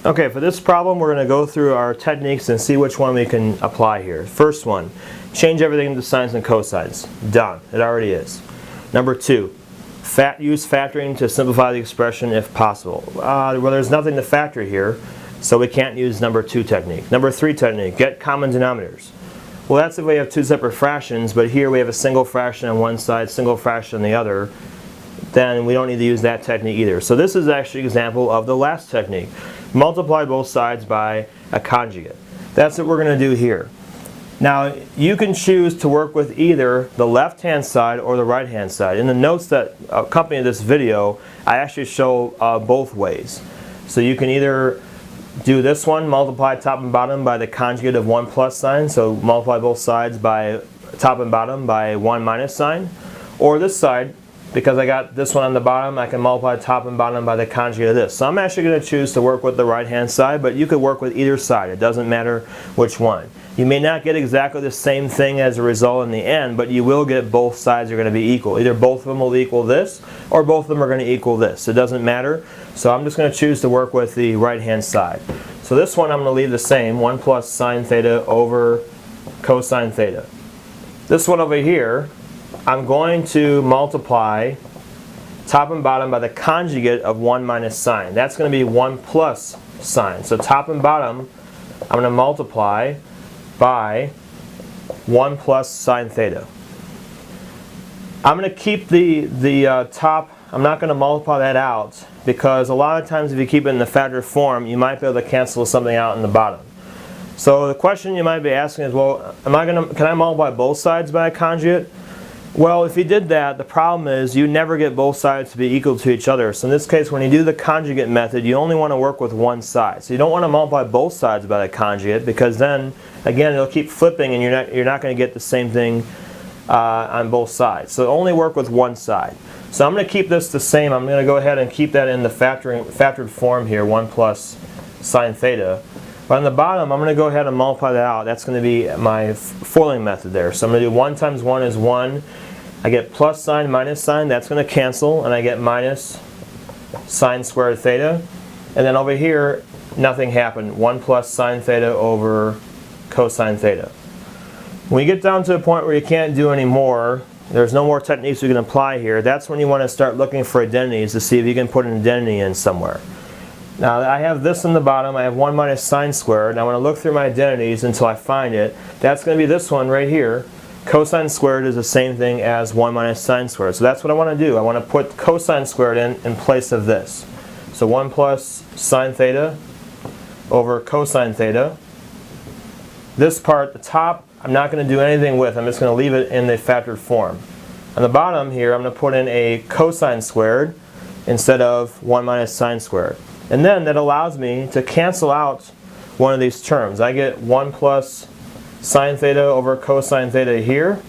Okay, for this problem we're going to go through our techniques and see which one we can apply here. First one, change everything into sines and cosines. Done. It already is. Number 2, use factoring to simplify the expression if possible. Well, there's nothing to factor here, so we can't use number 2 technique. Number 3 technique, get common denominators. Well, that's if we have two separate fractions, but here we have a single fraction on one side, single fraction on the other. Then we don't need to use that technique either. So this is actually an example of the last technique. Multiply both sides by a conjugate. That's what we're going to do here. Now you can choose to work with either the left hand side or the right hand side. In the notes that accompany this video, I actually show both ways. So you can either do this one, multiply top and bottom by the conjugate of 1 plus sign, so multiply both sides by top and bottom by 1 minus sign, or this side, because I got this one on the bottom, I can multiply top and bottom by the conjugate of this. So I'm actually going to choose to work with the right hand side, but you could work with either side. It doesn't matter which one. You may not get exactly the same thing as a result in the end, but you will get both sides are going to be equal. Either both of them will equal this, or both of them are going to equal this. It doesn't matter. So I'm just going to choose to work with the right hand side. So this one I'm going to leave the same, 1 plus sine theta over cosine theta. This one over here, I'm going to multiply top and bottom by the conjugate of 1 minus sine. That's going to be 1 plus sine. So top and bottom, I'm going to multiply by 1 plus sine theta. I'm going to keep the top, I'm not going to multiply that out, because a lot of times if you keep it in the factored form, you might be able to cancel something out in the bottom. So the question you might be asking is, well, can I multiply both sides by a conjugate? Well, if you did that, the problem is you never get both sides to be equal to each other. So in this case, when you do the conjugate method, you only want to work with one side. So you don't want to multiply both sides by the conjugate, because then, again, it'll keep flipping and you're not going to get the same thing on both sides. So only work with one side. So I'm going to keep this the same. I'm going to go ahead and keep that in the factored form here, 1 plus sine theta. But on the bottom, I'm going to go ahead and multiply that out. That's going to be my foiling method there. So I'm going to do 1 times 1 is 1. I get plus sine minus sine. That's going to cancel. And I get minus sine squared theta. And then over here, nothing happened. 1 plus sine theta over cosine theta. When you get down to a point where you can't do any more, there's no more techniques you can apply here, that's when you want to start looking for identities to see if you can put an identity in somewhere. Now I have this in the bottom, I have 1 minus sine squared, and I want to look through my identities until I find it. That's going to be this one right here. Cosine squared is the same thing as 1 minus sine squared. So that's what I want to do. I want to put cosine squared in place of this. So 1 plus sine theta over cosine theta. This part, the top, I'm not going to do anything with. I'm just going to leave it in the factored form. On the bottom here, I'm going to put in a cosine squared instead of 1 minus sine squared. And then that allows me to cancel out one of these terms. I get 1 plus sine theta over cosine theta here.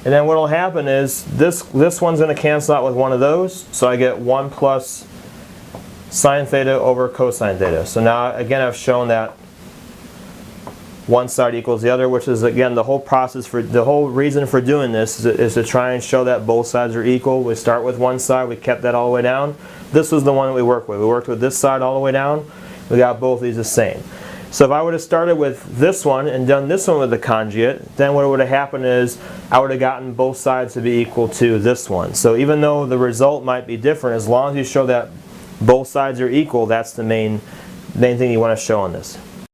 And then what will happen is this one's going to cancel out with one of those. So I get 1 plus sine theta over cosine theta. So now again I've shown that one side equals the other, which is again the whole process for the whole reason for doing this is to try and show that both sides are equal. We start with one side, we kept that all the way down. This was the one that we worked with. We worked with this side all the way down. We got both these the same. So if I would have started with this one and done this one with the conjugate, then what would have happened is I would have gotten both sides to be equal to this one. So even though the result might be different, as long as you show that both sides are equal, that's the main thing you want to show on this.